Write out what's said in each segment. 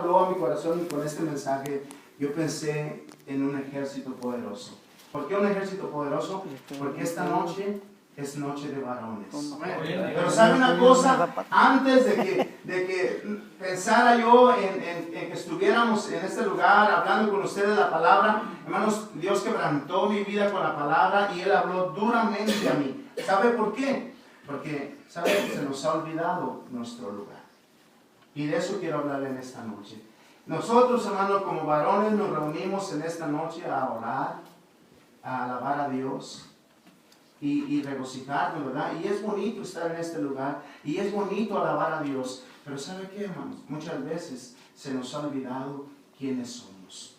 habló a mi corazón con este mensaje, yo pensé en un ejército poderoso. ¿Por qué un ejército poderoso? Porque esta noche es noche de varones. Pero ¿sabe una cosa? Antes de que pensara yo en que estuviéramos en este lugar hablando con ustedes la palabra, hermanos, Dios quebrantó mi vida con la palabra y Él habló duramente a mí. ¿Sabe por qué? Porque, ¿sabe? Se nos ha olvidado nuestro lugar. Y de eso quiero hablar en esta noche. Nosotros, hermanos, como varones nos reunimos en esta noche a orar, a alabar a Dios y regocijarnos, ¿verdad? Y es bonito estar en este lugar y es bonito alabar a Dios. Pero ¿sabe qué, hermanos? Muchas veces se nos ha olvidado quiénes somos.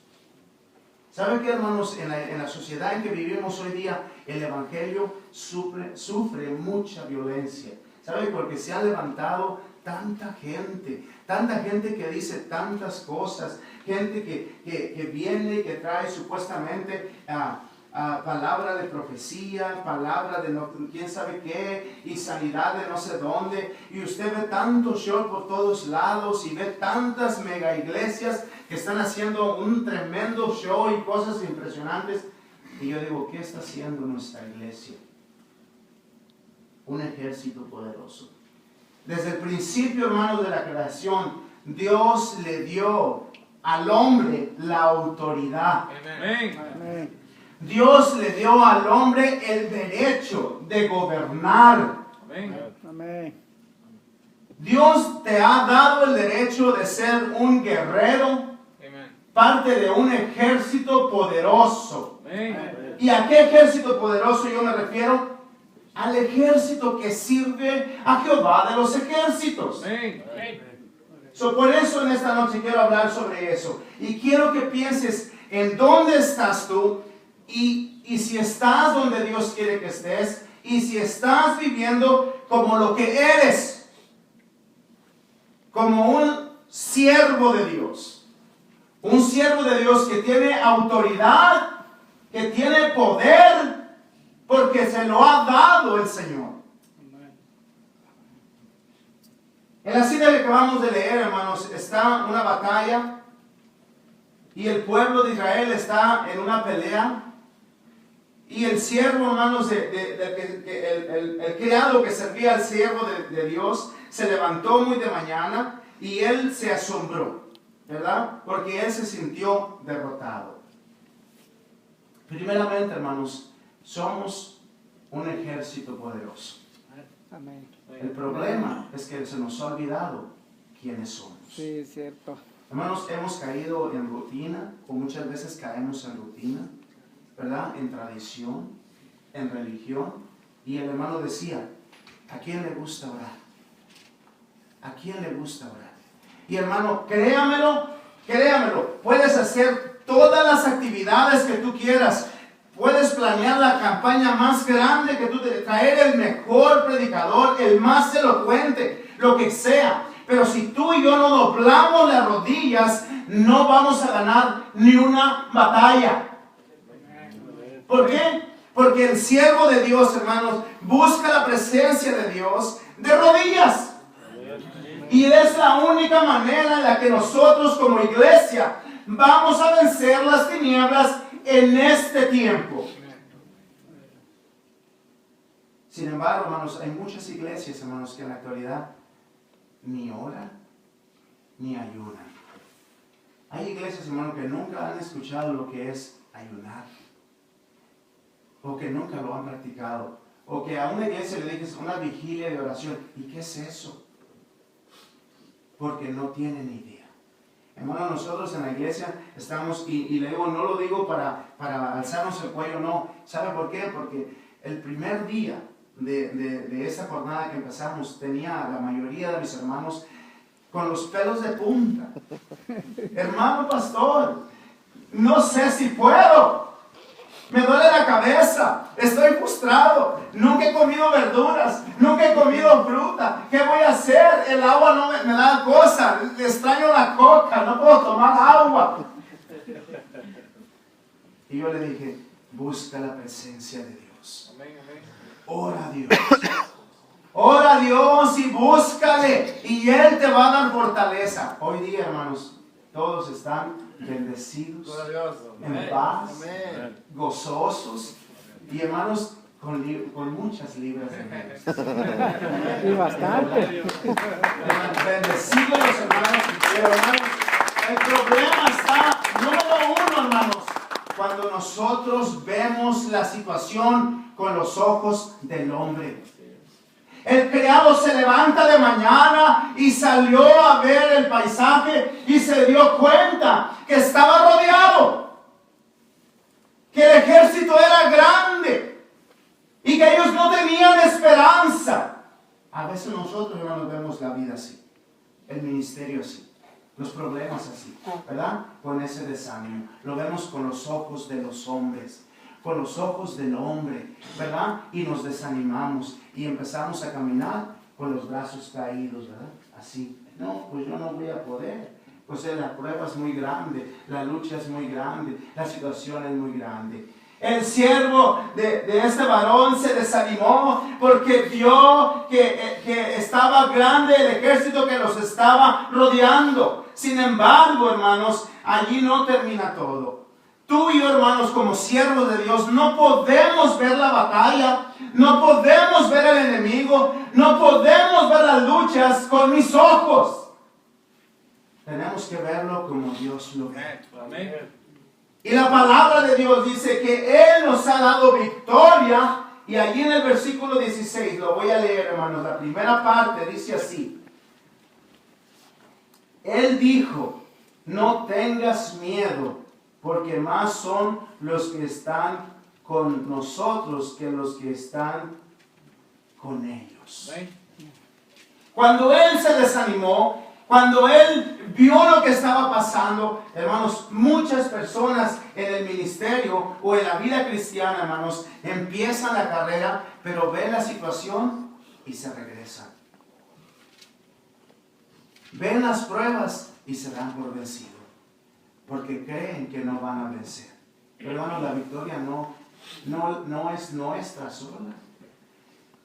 ¿Sabe qué, hermanos? En la sociedad en que vivimos hoy día, el Evangelio sufre mucha violencia. ¿Sabe? Porque se ha levantado tanta gente que dice tantas cosas, gente que viene y que trae supuestamente palabra de profecía, palabra de no, quién sabe qué, y sanidad de no sé dónde, y usted ve tanto show por todos lados, y ve tantas mega iglesias que están haciendo un tremendo show y cosas impresionantes, y yo digo, ¿qué está haciendo nuestra iglesia? Un ejército poderoso. Desde el principio, hermanos, de la creación, Dios le dio al hombre la autoridad. Amén. Dios le dio al hombre el derecho de gobernar. Amén. Dios te ha dado el derecho de ser un guerrero, parte de un ejército poderoso. ¿Y a qué ejército poderoso yo me refiero? Al ejército que sirve a Jehová de los ejércitos. Por eso en esta noche quiero hablar sobre eso. Y quiero que pienses en dónde estás tú y si estás donde Dios quiere que estés y si estás viviendo como lo que eres, como un siervo de Dios. Un siervo de Dios que tiene autoridad, que tiene poder, porque se lo ha dado el Señor. En la cita que acabamos de leer, hermanos, está una batalla y el pueblo de Israel está en una pelea y el siervo, hermanos, el criado que servía al siervo de Dios se levantó muy de mañana y él se asombró, ¿verdad? Porque él se sintió derrotado. Primeramente, hermanos, somos un ejército poderoso. Amén. El problema es que se nos ha olvidado quiénes somos. Sí, es cierto. Hermanos, hemos caído en rutina, o muchas veces caemos en rutina, ¿verdad? En tradición, en religión. Y el hermano decía, ¿a quién le gusta orar? ¿A quién le gusta orar? Y hermano, créamelo, puedes hacer todas las actividades que tú quieras. Puedes planear la campaña más grande que tú traer el mejor predicador, el más elocuente, lo que sea. Pero si tú y yo no doblamos las rodillas, no vamos a ganar ni una batalla. ¿Por qué? Porque el siervo de Dios, hermanos, busca la presencia de Dios de rodillas. Y es la única manera en la que nosotros como iglesia vamos a vencer las tinieblas en este tiempo. Sin embargo, hermanos, hay muchas iglesias, hermanos, que en la actualidad ni oran ni ayunan. Hay iglesias, hermanos, que nunca han escuchado lo que es ayunar, o que nunca lo han practicado, o que a una iglesia le dices una vigilia de oración. ¿Y qué es eso? Porque no tienen idea. Hermano, nosotros en la iglesia estamos, y le digo, no lo digo para alzarnos el cuello, no. ¿Sabe por qué? Porque el primer día de esa jornada que empezamos, tenía la mayoría de mis hermanos con los pelos de punta. Hermano pastor, no sé si puedo. Me duele la cabeza, estoy frustrado, nunca he comido verduras, nunca he comido fruta. ¿Qué voy a hacer? El agua no me da cosa, extraño la coca, no puedo tomar agua. Y yo le dije, busca la presencia de Dios. Ora a Dios. Ora a Dios y búscale, y Él te va a dar fortaleza. Hoy día, hermanos, todos están bendecidos, en paz, gozosos y hermanos con muchas libras de menos. Y bastante. Bendecidos los hermanos, pero hermanos, el problema está, número uno, hermanos, cuando nosotros vemos la situación con los ojos del hombre. El criado se levanta de mañana y salió a ver el paisaje y se dio cuenta que estaba rodeado, que el ejército era grande y que ellos no tenían esperanza. A veces nosotros, hermanos, vemos la vida así, el ministerio así, los problemas así, ¿verdad? Con ese desánimo. Lo vemos con los ojos de los hombres, con los ojos del hombre, ¿verdad? Y nos desanimamos y empezamos a caminar con los brazos caídos, ¿verdad? Así. No, pues yo no voy a poder. Pues la prueba es muy grande, la lucha es muy grande, la situación es muy grande. El siervo de este varón se desanimó porque vio que estaba grande el ejército que los estaba rodeando. Sin embargo, hermanos, allí no termina todo. Tú y yo, hermanos, como siervos de Dios, no podemos ver la batalla, no podemos ver el enemigo, no podemos ver las luchas con mis ojos. Tenemos que verlo como Dios lo ve. Amén. Y la palabra de Dios dice que Él nos ha dado victoria. Y allí en el versículo 16, lo voy a leer, hermanos, la primera parte dice así. Él dijo, no tengas miedo, porque más son los que están con nosotros que los que están con ellos. Cuando Él se desanimó, cuando Él vio lo que estaba pasando, hermanos, muchas personas en el ministerio o en la vida cristiana, hermanos, empiezan la carrera, pero ven la situación y se regresan. Ven las pruebas y se dan por vencidos, porque creen que no van a vencer. Pero, hermanos, la victoria no es nuestra sola.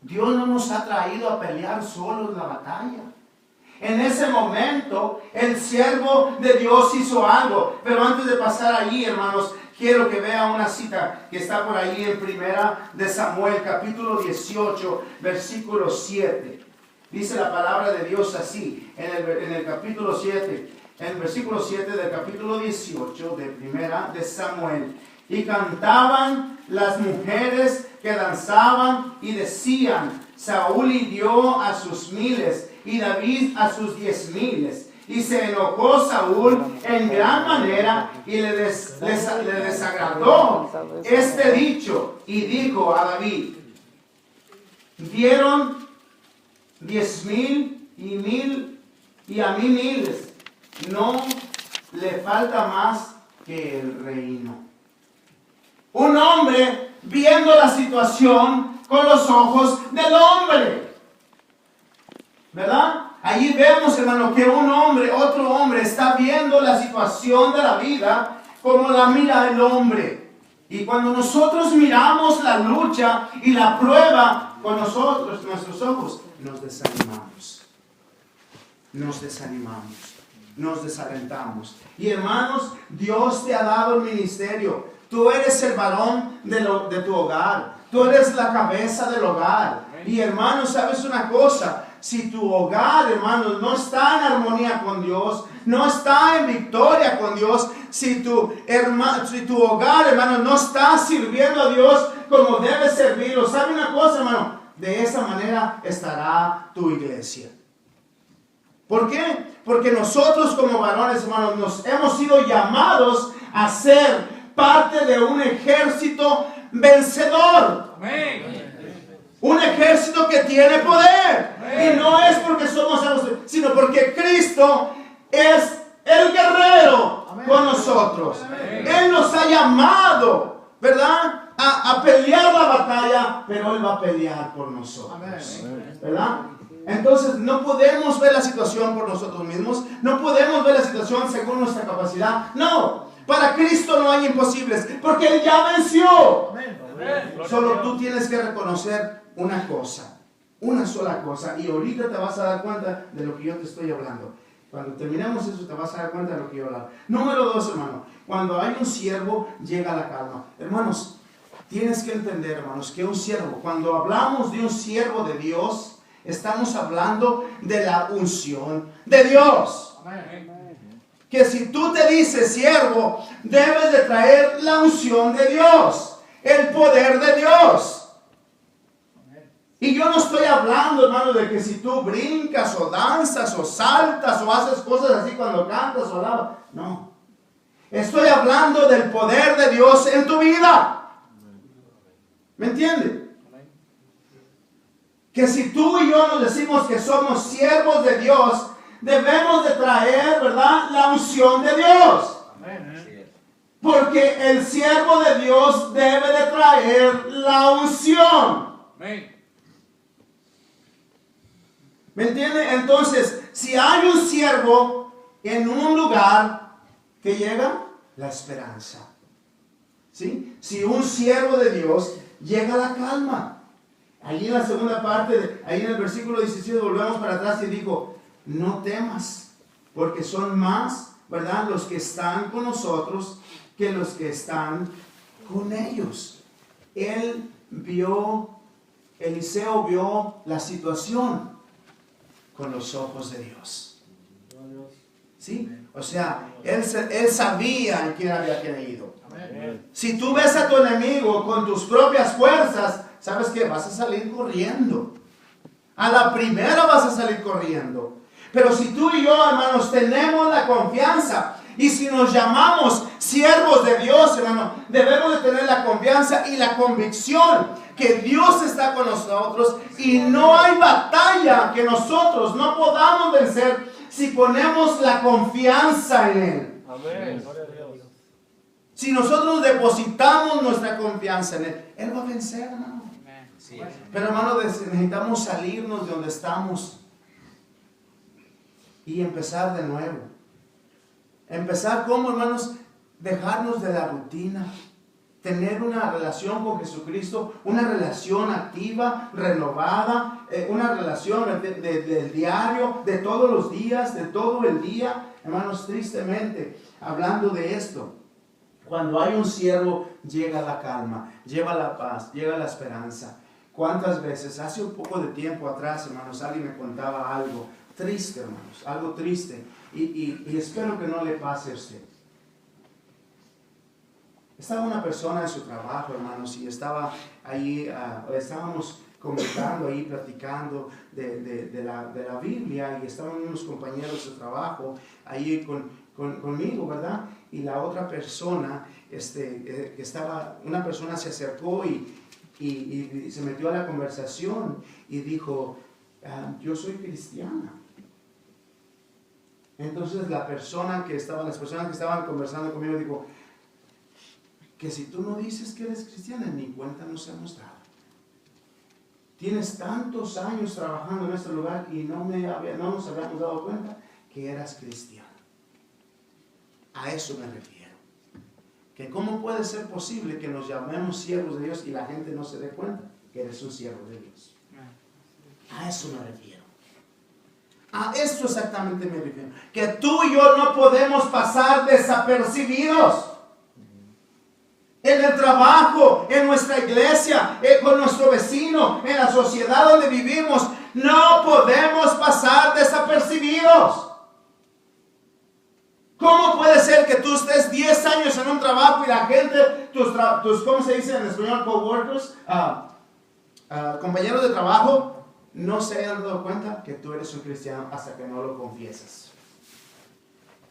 Dios no nos ha traído a pelear solos la batalla. En ese momento, el siervo de Dios hizo algo. Pero antes de pasar allí, hermanos, quiero que vean una cita que está por ahí en Primera de Samuel, capítulo 18, versículo 7. Dice la palabra de Dios así, en el capítulo 7, en el versículo 7 del capítulo 18 de Primera de Samuel. Y cantaban las mujeres que danzaban y decían, Saúl hirió a sus 1000 y David a sus 10,000. Y se enojó Saúl en gran manera y le desagradó este dicho. Y dijo a David, dieron 10,000 y 1,000 y a mí 1,000. No le falta más que el reino. Un hombre viendo la situación con los ojos del hombre. ¿Verdad? Allí vemos, hermano, que otro hombre está viendo la situación de la vida como la mira el hombre. Y cuando nosotros miramos la lucha y la prueba con nosotros, nuestros ojos, nos desanimamos. Nos desalentamos. Y hermanos, Dios te ha dado el ministerio. Tú eres el varón de tu hogar. Tú eres la cabeza del hogar. Y hermanos, ¿sabes una cosa? Si tu hogar, hermanos, no está en armonía con Dios, no está en victoria con Dios, si tu hogar, hermanos, no está sirviendo a Dios como debe servirlo, ¿sabe una cosa, hermano? De esa manera estará tu iglesia. ¿Por qué? Porque nosotros como varones, hermanos, nos hemos sido llamados a ser parte de un ejército vencedor. Amén. Un ejército que tiene poder. Amén. Y no es porque somos salvos, sino porque Cristo es el guerrero. Amén. Con nosotros. Amén. Él nos ha llamado, ¿verdad? A pelear la batalla, pero Él va a pelear por nosotros. Amén. ¿Verdad? Entonces no podemos ver la situación por nosotros mismos. No podemos ver la situación según nuestra capacidad. No. Para Cristo no hay imposibles, porque Él ya venció. Amén. Solo tú tienes que reconocer una cosa, una sola cosa, y ahorita te vas a dar cuenta de lo que yo te estoy hablando. Cuando terminemos eso te vas a dar cuenta de lo que yo hablo. Número 2, hermano. Cuando hay un siervo, llega la calma. Hermanos, tienes que entender, hermanos, que un siervo, cuando hablamos de un siervo de Dios, estamos hablando de la unción de Dios. Que si tú te dices siervo, debes de traer la unción de Dios, el poder de Dios. Y yo no estoy hablando, hermano, de que si tú brincas o danzas o saltas o haces cosas así cuando cantas o alabas. No. Estoy hablando del poder de Dios en tu vida. ¿Me entiende? Que si tú y yo nos decimos que somos siervos de Dios, debemos de traer, ¿verdad?, la unción de Dios. Porque el siervo de Dios debe de traer la unción. ¿Me entiende? Entonces, si hay un siervo en un lugar, que llega la esperanza. ¿Sí? Si un siervo de Dios, llega la calma. Allí en la segunda parte, ahí en el versículo 17, volvemos para atrás y dijo, no temas, porque son más, ¿verdad?, los que están con nosotros que los que están con ellos. Eliseo vio la situación con los ojos de Dios. ¿Sí? O sea, él sabía en quién había creído. Si tú ves a tu enemigo con tus propias fuerzas, ¿sabes qué? Vas a salir corriendo. A la primera vas a salir corriendo. Pero si tú y yo, hermanos, tenemos la confianza, y si nos llamamos siervos de Dios, hermano, debemos de tener la confianza y la convicción que Dios está con nosotros y no hay batalla que nosotros no podamos vencer si ponemos la confianza en Él. Amén. Si nosotros depositamos nuestra confianza en Él, Él va a vencer, hermano. Pero, hermano, necesitamos salirnos de donde estamos y empezar de nuevo. Empezar como, hermanos, dejarnos de la rutina. Tener una relación con Jesucristo, una relación activa, renovada, una relación del diario, de todos los días, de todo el día. Hermanos, tristemente, hablando de esto, cuando hay un siervo, llega la calma, llega la paz, llega la esperanza. ¿Cuántas veces? Hace un poco de tiempo atrás, hermanos, alguien me contaba algo triste, hermanos, algo triste. Y espero que no le pase a usted. Estaba una persona en su trabajo, hermanos, y estaba ahí, estábamos comentando ahí, platicando de la Biblia, y estaban unos compañeros de trabajo ahí conmigo, ¿verdad? Y la otra persona, una persona se acercó y se metió a la conversación y dijo, yo soy cristiana. Entonces las personas que estaban conversando conmigo dijo, que si tú no dices que eres cristiana, ni cuenta nos hemos dado. Tienes tantos años trabajando en este lugar y no nos habíamos dado cuenta que eras cristiano. A eso me refiero. Que cómo puede ser posible que nos llamemos siervos de Dios y la gente no se dé cuenta que eres un siervo de Dios. A eso me refiero. A esto exactamente me refiero. Que tú y yo no podemos pasar desapercibidos. En el trabajo, en nuestra iglesia, con nuestro vecino, en la sociedad donde vivimos, no podemos pasar desapercibidos. ¿Cómo puede ser que tú estés 10 años en un trabajo y la gente, tus ¿cómo se dice en español? Coworkers, compañeros de trabajo, no se hayan dado cuenta que tú eres un cristiano hasta que no lo confiesas?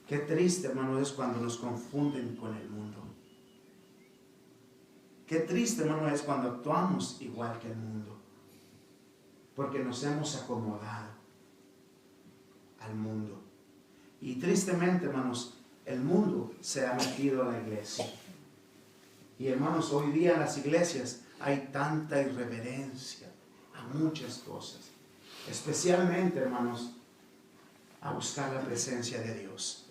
Qué triste, hermano, es cuando nos confunden con el mundo. Qué triste, hermano, es cuando actuamos igual que el mundo. Porque nos hemos acomodado al mundo. Y tristemente, hermanos, el mundo se ha metido a la iglesia. Y hermanos, hoy día en las iglesias hay tanta irreverencia a muchas cosas. Especialmente, hermanos, a buscar la presencia de Dios.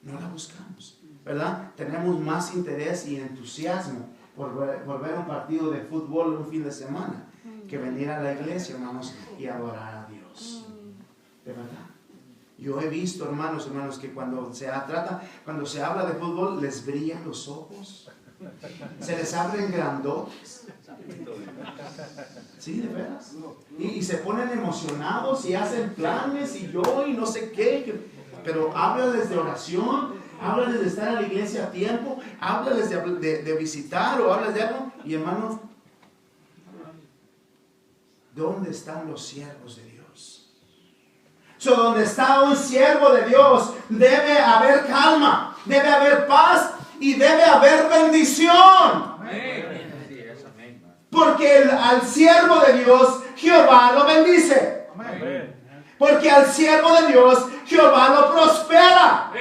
No la buscamos, ¿verdad? Tenemos más interés y entusiasmo por ver un partido de fútbol un fin de semana que venir a la iglesia, hermanos, y adorar a Dios. ¿De verdad? Yo he visto, hermanos, que cuando se habla de fútbol, les brillan los ojos. Se les abren grandotes. Sí, de veras. Y se ponen emocionados y hacen planes y no sé qué. Pero háblales de oración, háblales de estar en la iglesia a tiempo, háblales de visitar o háblales de algo. Y hermanos, ¿dónde están los siervos de Dios? Donde está un siervo de Dios, debe haber calma, debe haber paz y debe haber bendición. Porque al siervo de Dios, Jehová lo bendice. Porque al siervo de Dios, Jehová lo prospera.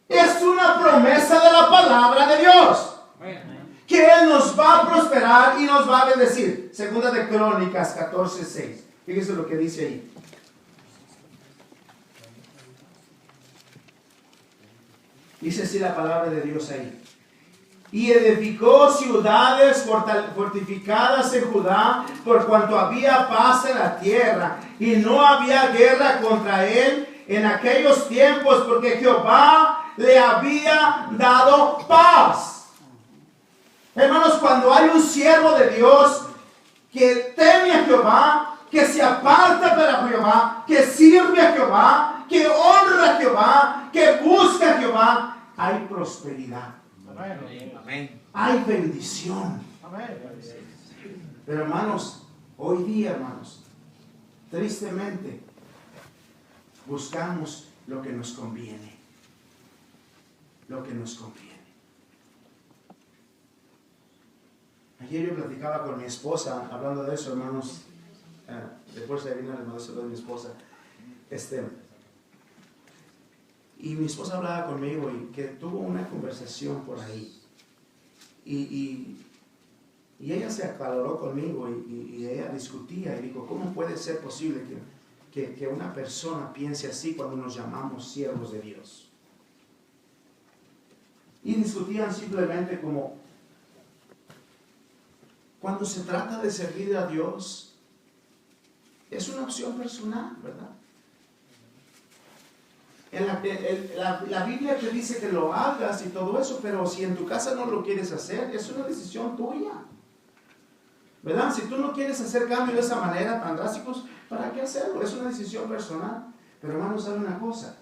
Es una promesa de la palabra de Dios. Que Él nos va a prosperar y nos va a bendecir. Segunda de Crónicas 14:6. Fíjese lo que dice ahí. Dice así la palabra de Dios ahí. Y edificó ciudades fortificadas en Judá, por cuanto había paz en la tierra, y no había guerra contra él en aquellos tiempos, porque Jehová le había dado paz. Hermanos, cuando hay un siervo de Dios que teme a Jehová, que se aparta para Jehová, que sirve a Jehová, que honra a Jehová, que busca a Jehová, hay prosperidad. Amén. Hay bendición. Amén. Pero hermanos, hoy día, hermanos, tristemente buscamos lo que nos conviene. Lo que nos conviene. Ayer yo platicaba con mi esposa, hablando de eso, hermanos. Después de venir al maestro de mi esposa. Y mi esposa hablaba conmigo y que tuvo una conversación por ahí. Y ella se acaloró conmigo y ella discutía y dijo, ¿cómo puede ser posible que una persona piense así cuando nos llamamos siervos de Dios? Y discutían simplemente como, cuando se trata de servir a Dios, es una opción personal, ¿verdad? La Biblia te dice que lo hagas y todo eso, pero si en tu casa no lo quieres hacer, es una decisión tuya, ¿verdad? Si tú no quieres hacer cambio de esa manera tan drásticos, ¿para qué hacerlo? Es una decisión personal. Pero hermanos, ¿sabe una cosa?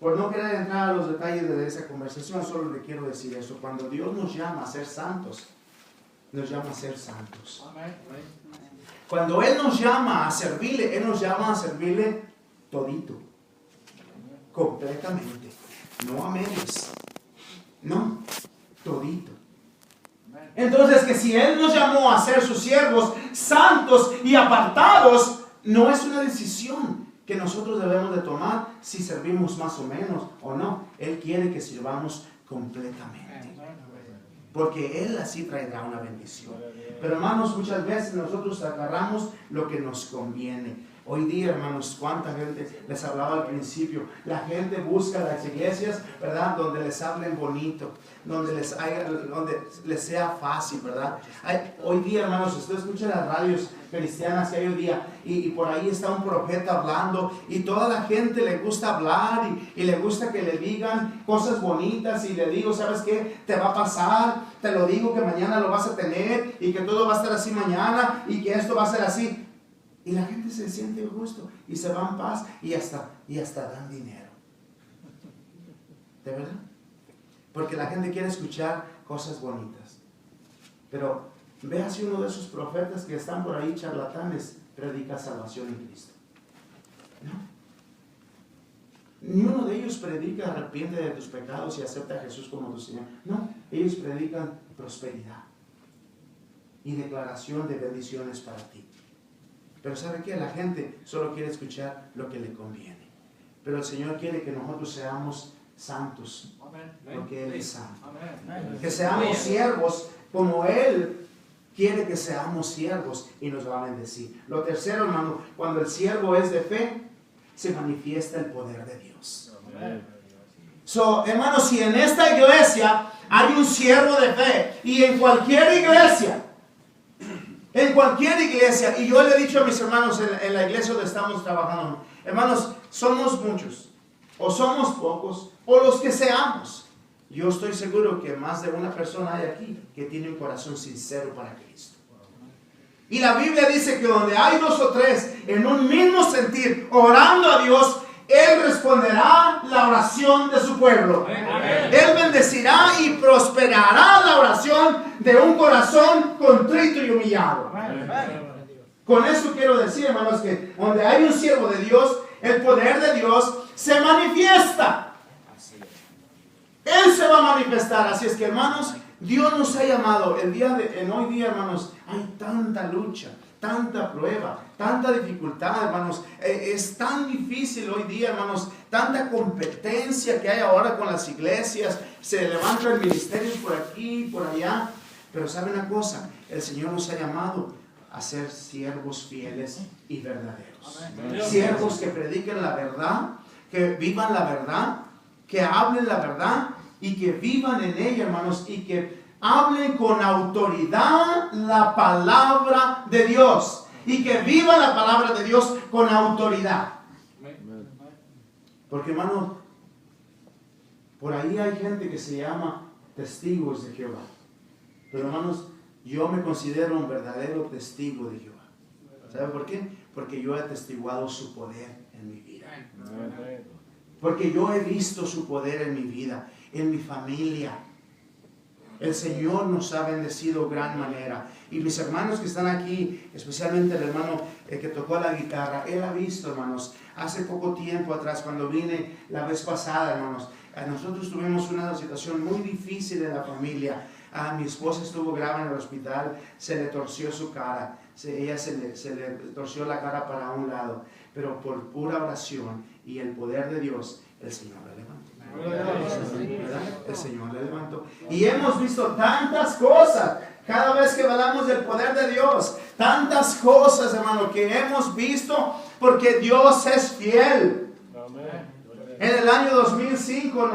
Por no querer entrar a los detalles de esa conversación, solo le quiero decir eso. Cuando Dios nos llama a ser santos, nos llama a ser santos. Cuando Él nos llama a servirle, Él nos llama a servirle todito. Completamente, no a medias, no, todito. Entonces, que si Él nos llamó a ser sus siervos santos y apartados, no es una decisión que nosotros debemos de tomar si servimos más o menos o no. Él quiere que sirvamos completamente, porque Él así traerá una bendición. Pero hermanos, muchas veces nosotros agarramos lo que nos conviene. Hoy día, hermanos, cuánta gente, les hablaba al principio, la gente busca las iglesias, ¿verdad? Donde les hablen bonito, donde les sea fácil, ¿verdad? Hoy día, hermanos, usted escucha las radios cristianas que hay hoy día y por ahí está un profeta hablando y toda la gente le gusta hablar y le gusta que le digan cosas bonitas y le digo, ¿sabes qué? Te va a pasar, te lo digo que mañana lo vas a tener y que todo va a estar así mañana y que esto va a ser así. Y la gente se siente a gusto y se va en paz y hasta dan dinero. ¿De verdad? Porque la gente quiere escuchar cosas bonitas. Pero vea si uno de esos profetas que están por ahí charlatanes predica salvación en Cristo. No. Ni uno de ellos predica arrepiente de tus pecados y acepta a Jesús como tu Señor. No, ellos predican prosperidad y declaración de bendiciones para ti. Pero ¿sabe qué? La gente solo quiere escuchar lo que le conviene. Pero el Señor quiere que nosotros seamos santos, porque Él es santo. Que seamos siervos como Él quiere que seamos siervos y nos va a bendecir. Lo tercero, hermano, cuando el siervo es de fe, se manifiesta el poder de Dios. Hermano, si en esta iglesia hay un siervo de fe y en cualquier iglesia, En cualquier iglesia, y yo le he dicho a mis hermanos en la iglesia donde estamos trabajando, hermanos, somos muchos, o somos pocos, o los que seamos. Yo estoy seguro que más de una persona hay aquí que tiene un corazón sincero para Cristo. Y la Biblia dice que donde hay 2 o 3 en un mismo sentir, orando a Dios, Él responderá la oración de su pueblo. Amén. Él bendecirá y prosperará la oración de un corazón contrito y humillado. Amén. Con eso quiero decir, hermanos, que donde hay un siervo de Dios, el poder de Dios se manifiesta. Él se va a manifestar. Así es que, hermanos, Dios nos ha llamado. En hoy día, hermanos, hay tanta lucha, tanta prueba, tanta dificultad, hermanos. Es tan difícil hoy día, hermanos, tanta competencia que hay ahora con las iglesias. Se levantan ministerios por aquí, por allá. Pero ¿sabe una cosa? El Señor nos ha llamado a ser siervos fieles y verdaderos. Amén. Siervos que prediquen la verdad, que vivan la verdad, que hablen la verdad y que vivan en ella, hermanos, y que hablen con autoridad la palabra de Dios. Y que viva la palabra de Dios con autoridad. Porque, hermanos, por ahí hay gente que se llama testigos de Jehová. Pero, hermanos, yo me considero un verdadero testigo de Jehová. ¿Sabe por qué? Porque yo he atestiguado su poder en mi vida. Porque yo he visto su poder en mi vida, en mi familia. El Señor nos ha bendecido de gran manera. Y mis hermanos que están aquí, especialmente el hermano que tocó la guitarra, él ha visto, hermanos, hace poco tiempo atrás, cuando vine la vez pasada, hermanos, nosotros tuvimos una situación muy difícil en la familia. Mi esposa estuvo grave en el hospital, se le torció su cara, ella se le torció la cara para un lado, pero por pura oración y el poder de Dios, el Señor la levantó. ¿Verdad? El Señor la levantó. Y hemos visto tantas cosas, cada vez que hablamos del poder de Dios, tantas cosas, hermano, que hemos visto, porque Dios es fiel. Amén. En el año 2005,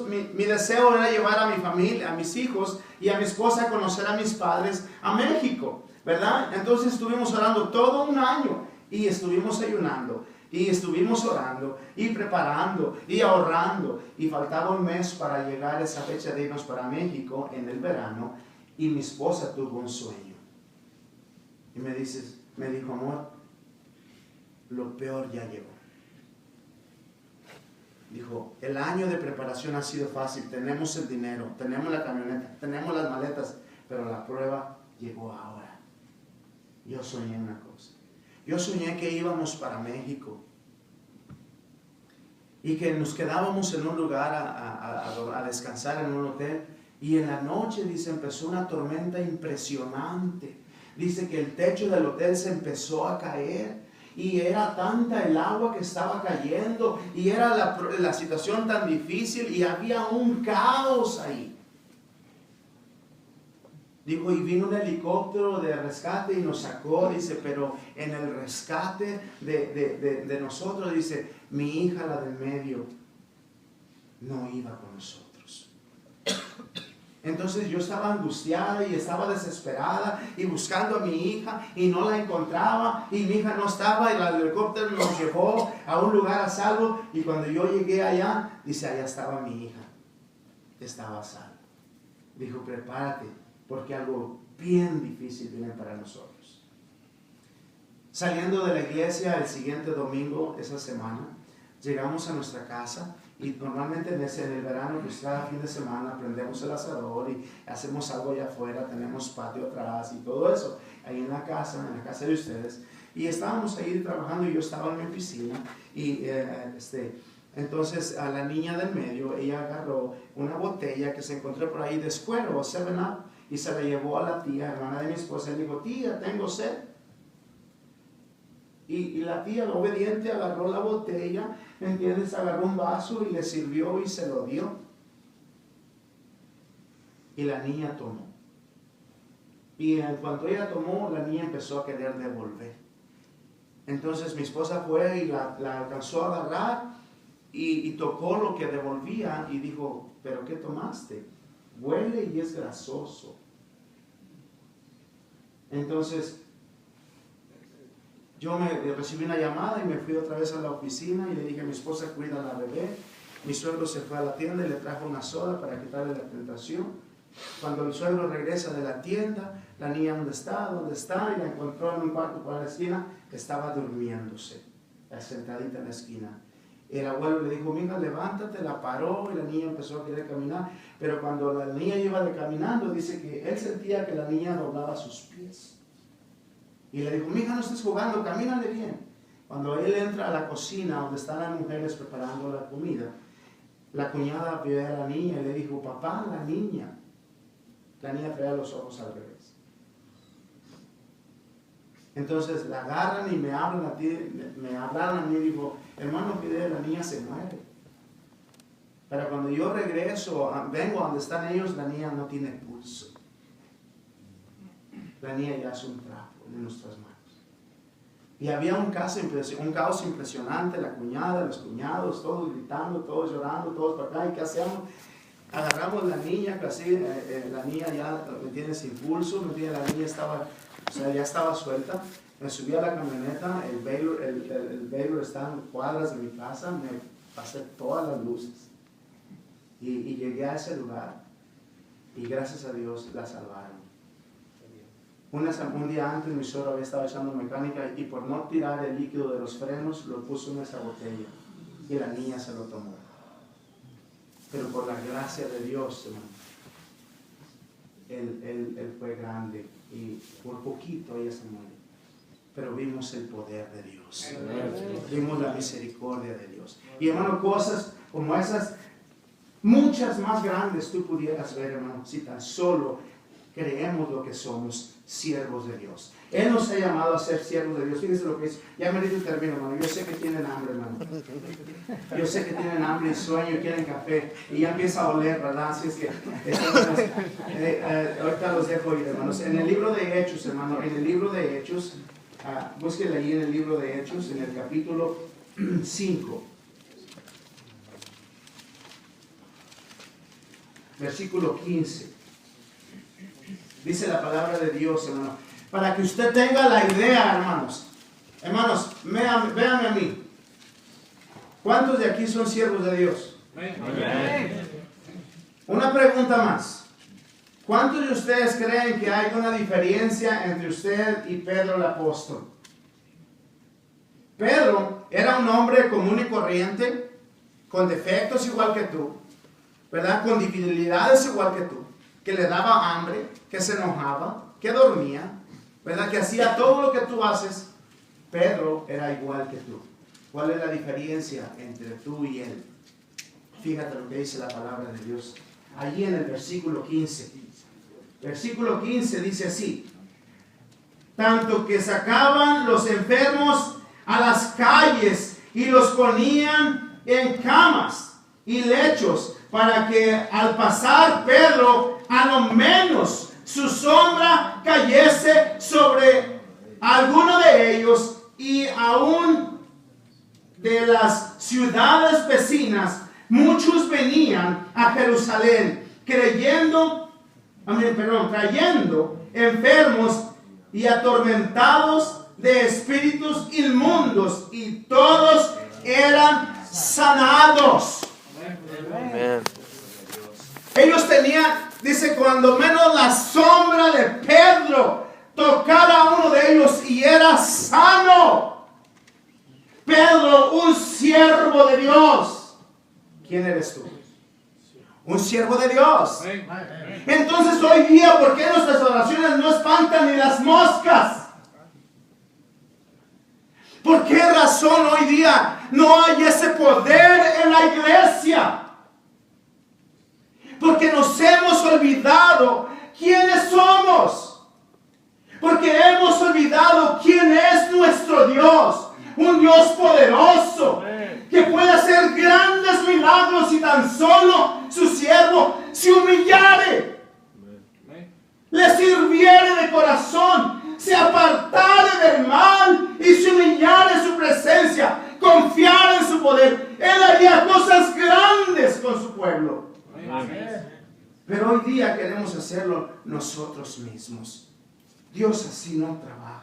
mi deseo era llevar a mi familia, a mis hijos y a mi esposa a conocer a mis padres a México, ¿verdad? Entonces estuvimos orando todo un año y estuvimos ayunando y estuvimos orando y preparando y ahorrando y faltaba un mes para llegar a esa fecha de irnos para México en el verano y mi esposa tuvo un sueño y me dijo, amor, lo peor ya llegó. Dijo, el año de preparación ha sido fácil, tenemos el dinero, tenemos la camioneta, tenemos las maletas, pero la prueba llegó ahora. Yo soñé una cosa. Yo soñé que íbamos para México y que nos quedábamos en un lugar a descansar en un hotel y en la noche, dice, empezó una tormenta impresionante. Dice que el techo del hotel se empezó a caer. Y era tanta el agua que estaba cayendo y era la situación tan difícil y había un caos ahí. Dijo, y vino un helicóptero de rescate y nos sacó, dice, pero en el rescate de nosotros, dice, mi hija, la del medio, no iba con nosotros. Entonces yo estaba angustiada y estaba desesperada y buscando a mi hija y no la encontraba y mi hija no estaba y el helicóptero nos llevó a un lugar a salvo y cuando yo llegué allá, dice, allá estaba mi hija, estaba a salvo. Dijo, prepárate porque algo bien difícil viene para nosotros. Saliendo de la iglesia el siguiente domingo, esa semana, llegamos a nuestra casa. Y normalmente en el verano, pues cada fin de semana prendemos el asador y hacemos algo allá afuera, tenemos patio atrás y todo eso, ahí en la casa de ustedes. Y estábamos ahí trabajando y yo estaba en mi oficina y entonces a la niña del medio, ella agarró una botella que se encontró por ahí de Square o 7-Up y se la llevó a la tía, hermana de mi esposa, y le dijo, tía, tengo sed. Y la tía, obediente, agarró la botella, ¿entiendes? Agarró un vaso y le sirvió y se lo dio. Y la niña tomó. Y en cuanto ella tomó, la niña empezó a querer devolver. Entonces mi esposa fue y la alcanzó a agarrar y tocó lo que devolvía y dijo, ¿pero qué tomaste? Huele y es grasoso. Entonces yo recibí una llamada y me fui otra vez a la oficina y le dije a mi esposa, cuida a la bebé. Mi suegro se fue a la tienda y le trajo una soda para quitarle la tentación. Cuando el suegro regresa de la tienda, la niña, ¿dónde está? Y la encontró en un cuarto por la esquina, que estaba durmiéndose, sentadita en la esquina. El abuelo le dijo, mija, levántate, la paró y la niña empezó a querer caminar. Pero cuando la niña iba caminando, dice que él sentía que la niña doblaba sus pies. Y le dijo, mija, no estés jugando, camínale bien. Cuando él entra a la cocina donde están las mujeres preparando la comida, la cuñada vio a la niña y le dijo, papá, la niña. La niña traía los ojos al revés. Entonces la agarran y me hablan a ti, me hablaron a mí y dijo, hermano Fidel, la niña se muere. Pero cuando yo regreso, vengo a donde están ellos, la niña no tiene pulso. La niña ya es un trapo en nuestras manos. Y había un caos impresionante, la cuñada, los cuñados, todos gritando, todos llorando, todos para acá. ¿Y qué hacemos? Agarramos la niña, casi la niña ya me tiene sin pulso, la niña estaba, ya estaba suelta. Me subí a la camioneta, el Baylor está en cuadras de mi casa, me pasé todas las luces. Y llegué a ese lugar y gracias a Dios la salvaron. Un día antes mi suegro había estado echando mecánica y por no tirar el líquido de los frenos lo puso en esa botella y la niña se lo tomó. Pero por la gracia de Dios, hermano, él fue grande y por poquito ella se muere. Pero vimos el poder de Dios. Vimos la misericordia de Dios. Y hermano, cosas como esas, muchas más grandes tú pudieras ver, hermano, si tan solo creemos lo que somos, siervos de Dios. Él nos ha llamado a ser siervos de Dios. Fíjense lo que es. Ya me dice el término, hermano. Yo sé que tienen hambre, hermano. Yo sé que tienen hambre y sueño y quieren café. Y ya empieza a oler, ¿verdad? Así es que ahorita los dejo ir, hermanos. En el libro de Hechos, hermano, en el libro de Hechos, búsquenle ahí en el libro de Hechos, en el capítulo 5. Versículo 15. Dice la palabra de Dios, hermano. Para que usted tenga la idea, hermanos. Hermanos, véanme a mí. ¿Cuántos de aquí son siervos de Dios? Amén. Una pregunta más. ¿Cuántos de ustedes creen que hay una diferencia entre usted y Pedro el apóstol? Pedro era un hombre común y corriente, con defectos igual que tú, ¿verdad? Con debilidades igual que tú, que le daba hambre, que se enojaba, que dormía, ¿verdad? Que hacía todo lo que tú haces. Pedro era igual que tú. ¿Cuál es la diferencia entre tú y él? Fíjate lo que dice la palabra de Dios. Allí en el versículo 15. Versículo 15 dice así. Tanto que sacaban los enfermos a las calles y los ponían en camas y lechos, para que al pasar Pedro, a lo menos su sombra cayese sobre alguno de ellos, y aún de las ciudades vecinas muchos venían a Jerusalén trayendo enfermos y atormentados de espíritus inmundos, y todos eran sanados. Amén. Ellos tenían, dice, cuando menos la sombra de Pedro tocara a uno de ellos y era sano. Pedro, un siervo de Dios. ¿Quién eres tú? Un siervo de Dios. Entonces hoy día, ¿por qué nuestras oraciones no espantan ni las moscas? ¿Por qué razón hoy día no hay ese poder en la iglesia? Porque nos hemos olvidado quiénes somos. Porque hemos olvidado quién es nuestro Dios. Un Dios poderoso, que puede hacer grandes milagros si tan solo su siervo se humillare, le sirviere de corazón, se apartare del mal y se humillare en su presencia, confiar en su poder. Él haría cosas grandes con su pueblo. Pero hoy día queremos hacerlo nosotros mismos. Dios así no trabaja.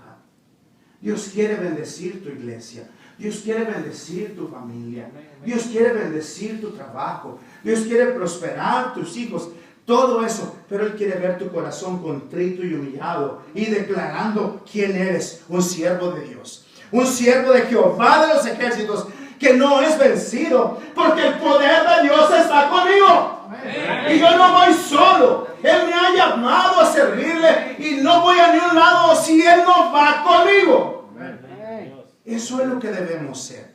Dios quiere bendecir tu iglesia. Dios quiere bendecir tu familia. Dios quiere bendecir tu trabajo. Dios quiere prosperar tus hijos. Todo eso. Pero Él quiere ver tu corazón contrito y humillado y declarando quién eres. Un siervo de Dios. Un siervo de Jehová de los ejércitos que no es vencido porque el poder de Dios está conmigo. Y yo no voy solo. Él me ha llamado a servirle y no voy a ningún lado si Él no va conmigo. Eso es lo que debemos ser.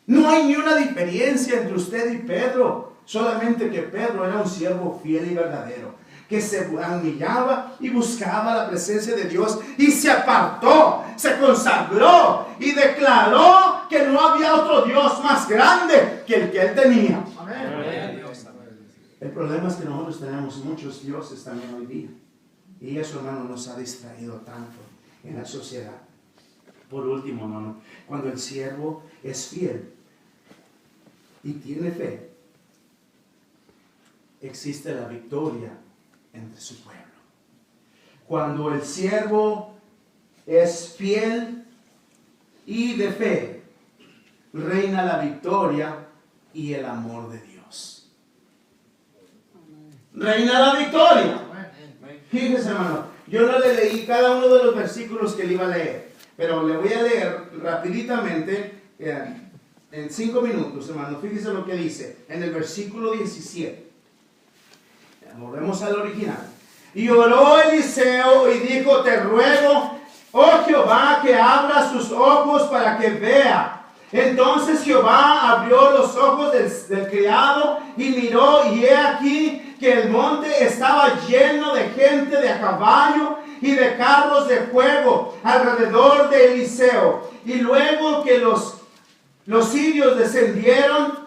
No hay ni una diferencia entre usted y Pedro. Solamente que Pedro era un siervo fiel y verdadero, que se humillaba y buscaba la presencia de Dios y se apartó, se consagró y declaró que no había otro Dios más grande que el que él tenía. Amén. El problema es que nosotros tenemos muchos dioses también hoy día. Y eso, hermano, nos ha distraído tanto en la sociedad. Por último, hermano, cuando el siervo es fiel y tiene fe, existe la victoria entre su pueblo. Cuando el siervo es fiel y de fe, reina la victoria y el amor de Dios. Reina la victoria. Fíjese, hermano, yo no le leí cada uno de los versículos que le iba a leer, pero le voy a leer rapiditamente en 5 minutos, hermano. Fíjese lo que dice en el versículo 17. Volvemos al original. Y oró Eliseo y dijo: te ruego, oh Jehová, que abra sus ojos para que vea. Entonces Jehová abrió los ojos del criado y miró, y he aquí que el monte estaba lleno de gente de a caballo y de carros de fuego alrededor de Eliseo. Y luego que los sirios descendieron,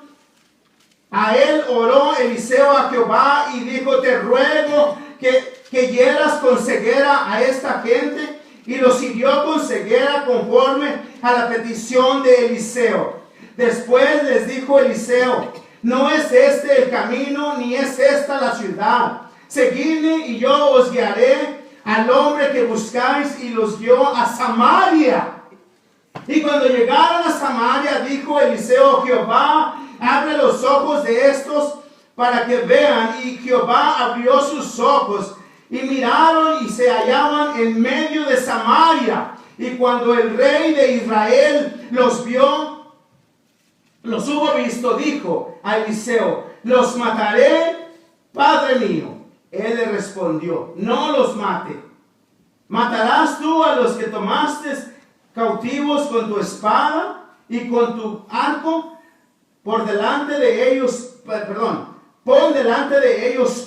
a él oró Eliseo a Jehová y dijo: te ruego que hieras con ceguera a esta gente. Y los hirió con ceguera conforme a la petición de Eliseo. Después les dijo Eliseo: no es este el camino, ni es esta la ciudad. Seguidme y yo os guiaré al hombre que buscáis. Y los guió a Samaria. Y cuando llegaron a Samaria, dijo Eliseo: Jehová, abre los ojos de estos para que vean. Y Jehová abrió sus ojos y miraron y se hallaban en medio de Samaria. Y cuando el rey de Israel los vio, los hubo visto, dijo a Eliseo: los mataré, padre mío. Él le respondió: no los mate. ¿Matarás tú a los que tomaste cautivos con tu espada y con tu arco? Pon delante de ellos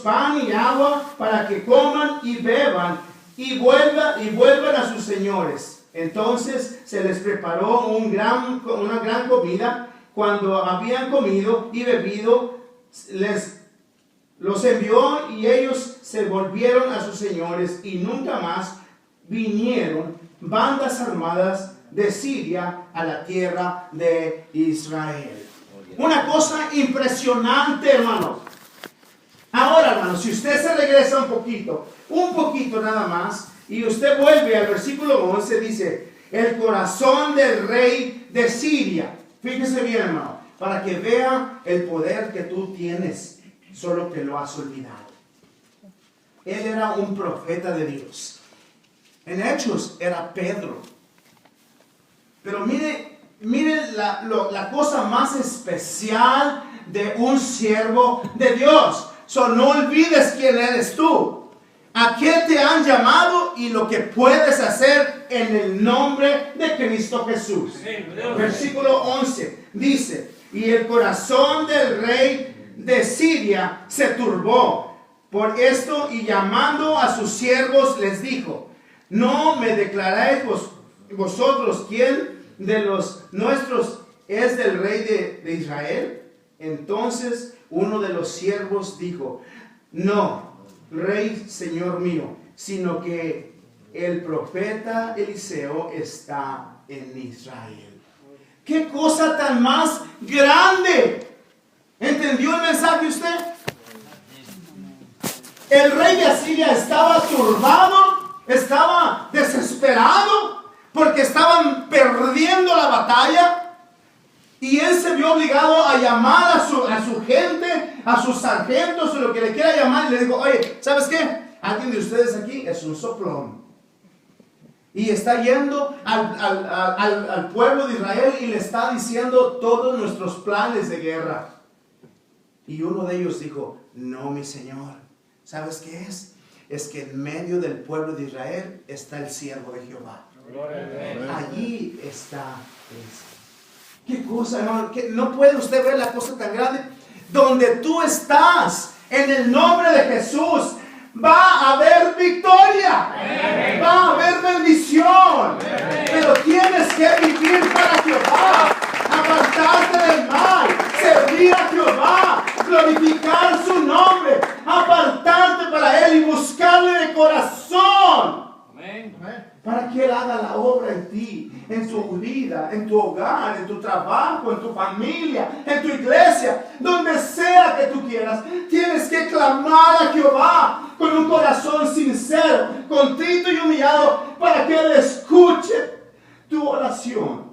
pan y agua para que coman y beban y vuelvan a sus señores. Entonces se les preparó una gran comida. Cuando habían comido y bebido, los envió y ellos se volvieron a sus señores, y nunca más vinieron bandas armadas de Siria a la tierra de Israel. Una cosa impresionante, hermanos. Ahora, hermanos, si usted se regresa un poquito nada más, y usted vuelve al versículo 11, dice: el corazón del rey de Siria. Fíjese bien, hermano, para que vea el poder que tú tienes, solo que lo has olvidado. Él era un profeta de Dios. En Hechos era Pedro. Pero mire la cosa más especial de un siervo de Dios. No olvides quién eres tú, a qué te han llamado y lo que puedes hacer en el nombre de Cristo Jesús. Versículo 11 dice: y el corazón del rey de Siria se turbó por esto, y llamando a sus siervos les dijo: ¿no me declaráis vosotros quién de los nuestros es del rey de Israel? Entonces uno de los siervos dijo: no, rey, señor mío, sino que el profeta Eliseo está en Israel. ¡Qué cosa tan más grande! ¿Entendió el mensaje usted? El rey de Asiria estaba turbado, estaba desesperado, porque estaban perdiendo la batalla. Y él se vio obligado a llamar a su gente, a sus sargentos, o lo que le quiera llamar, y le dijo, oye, ¿sabes qué? Alguien de ustedes aquí es un soplón. Y está yendo al pueblo de Israel y le está diciendo todos nuestros planes de guerra. Y uno de ellos dijo, no, mi señor, ¿sabes qué es? Es que en medio del pueblo de Israel está el siervo de Jehová. Allí está Cristo. ¿Qué cosa, hermano? ¿No puede usted ver la cosa tan grande? Donde tú estás, en el nombre de Jesús, va a haber victoria. Va a haber bendición. Pero tienes que vivir para Jehová. Apartarte del mal. Servir a Jehová. Glorificar su nombre. Apartarte para Él y buscarle de corazón. Para que Él haga la obra en ti, en tu vida, en tu hogar, en tu trabajo, en tu familia, en tu iglesia, donde sea que tú quieras. Tienes que clamar a Jehová con un corazón sincero, contrito y humillado, para que Él escuche tu oración.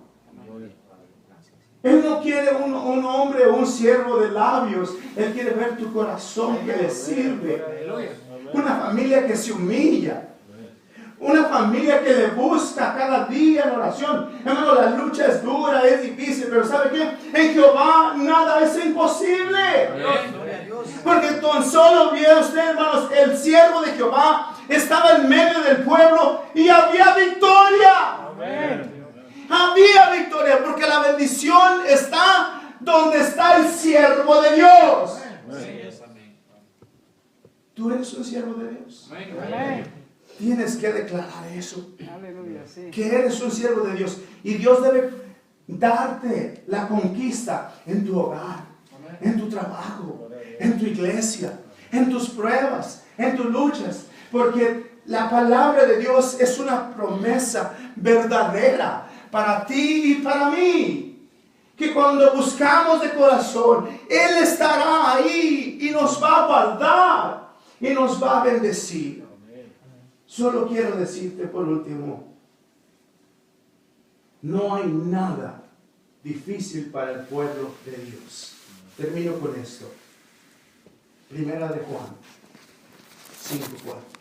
Él no quiere un hombre o un siervo de labios. Él quiere ver tu corazón que le sirve. Una familia que se humilla. Una familia que le busca cada día en oración. Hermano, la lucha es dura, es difícil, pero ¿sabe qué? En Jehová nada es imposible. Porque tan solo vio usted, hermanos, el siervo de Jehová estaba en medio del pueblo y había victoria. Había victoria, porque la bendición está donde está el siervo de Dios. ¿Tú eres un siervo de Dios? Tienes que declarar eso. Aleluya, sí. Que eres un siervo de Dios. Y Dios debe darte la conquista en tu hogar, en tu trabajo, en tu iglesia, en tus pruebas, en tus luchas. Porque la palabra de Dios es una promesa verdadera para ti y para mí. Que cuando buscamos de corazón, Él estará ahí y nos va a guardar y nos va a bendecir. Solo quiero decirte por último, no hay nada difícil para el pueblo de Dios. Termino con esto. Primera de Juan 5:4.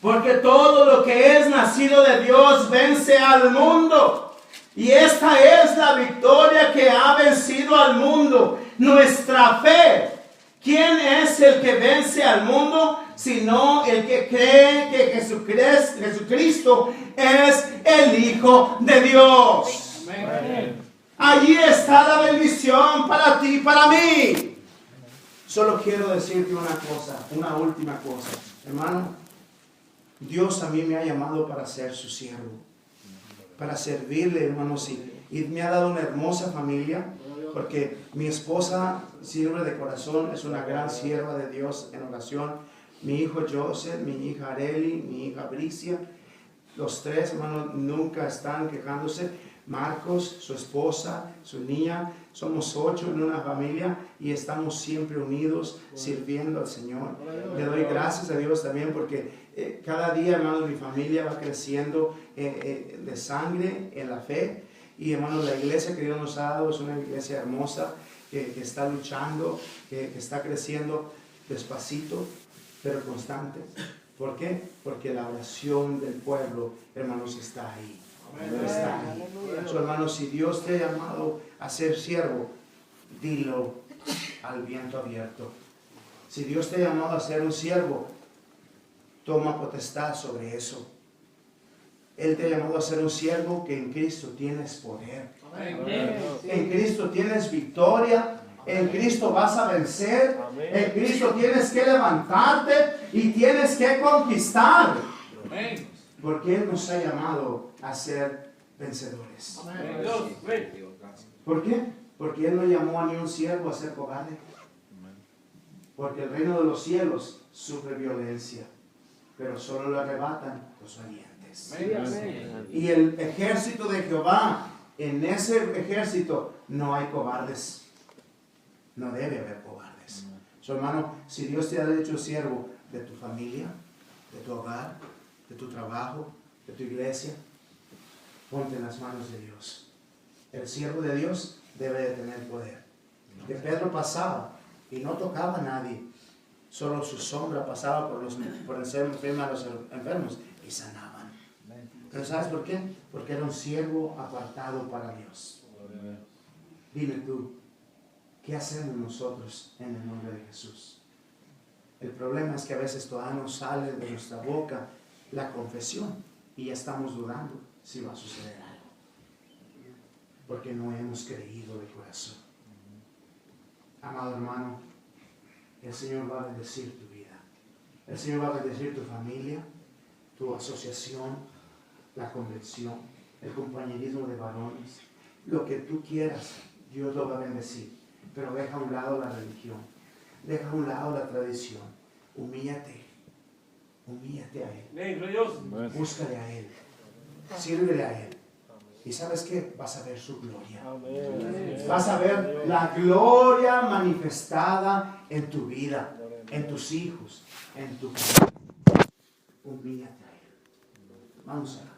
Porque todo lo que es nacido de Dios vence al mundo. Y esta es la victoria que ha vencido al mundo, nuestra fe. ¿Quién es el que vence al mundo? Sino el que cree que Jesucristo es el Hijo de Dios. Amén. Allí está la bendición para ti y para mí. Solo quiero decirte una cosa, una última cosa. Hermano, Dios a mí me ha llamado para ser su siervo, para servirle, hermanos, y me ha dado una hermosa familia, porque mi esposa sirve de corazón, es una gran sierva de Dios en oración. Mi hijo Joseph, mi hija Areli, mi hija Bricia, los tres, hermanos, nunca están quejándose. Marcos, su esposa, su niña, somos 8 en una familia y estamos siempre unidos sirviendo al Señor. Le doy gracias a Dios también porque cada día, hermanos, mi familia va creciendo de sangre en la fe. Y, hermanos, la iglesia que Dios nos ha dado es una iglesia hermosa que está luchando, que está creciendo despacito, pero constante. ¿Por qué? Porque la oración del pueblo, hermanos, está ahí. Está ahí. So, hermanos, si Dios te ha llamado a ser siervo, dilo al viento abierto. Si Dios te ha llamado a ser un siervo, toma potestad sobre eso. Él te ha llamado a ser un siervo, que en Cristo tienes poder. En Cristo tienes victoria. En Cristo vas a vencer. En Cristo tienes que levantarte y tienes que conquistar. Porque Él nos ha llamado a ser vencedores. ¿Por qué? Porque Él no llamó a ni un siervo a ser cobarde. Porque el reino de los cielos sufre violencia, pero solo lo arrebatan los valientes. valientes. Y el ejército de Jehová, en ese ejército no hay cobardes. No debe haber cobardes. So, hermano, si Dios te ha hecho siervo de tu familia, de tu hogar, de tu trabajo, de tu iglesia, ponte en las manos de Dios. El siervo de Dios debe de tener poder. Que Pedro pasaba y no tocaba a nadie. Solo su sombra pasaba por encima de los enfermos y sanaban. ¿Pero sabes por qué? Porque era un siervo apartado para Dios. Dime tú, ¿qué hacemos nosotros en el nombre de Jesús? El problema es que a veces todavía no sale de nuestra boca la confesión y ya estamos dudando si va a suceder algo. Porque no hemos creído de corazón. Amado hermano, el Señor va a bendecir tu vida. El Señor va a bendecir tu familia, tu asociación, la convención, el compañerismo de varones. Lo que tú quieras, Dios lo va a bendecir. Pero deja a un lado la religión. Deja a un lado la tradición. Humíllate. Humíllate a Él. Búscale a Él. Sírvele a Él. ¿Y sabes qué? Vas a ver su gloria. Vas a ver la gloria manifestada en tu vida, en tus hijos, en tu familia. Humíllate a Él. Vamos a orar.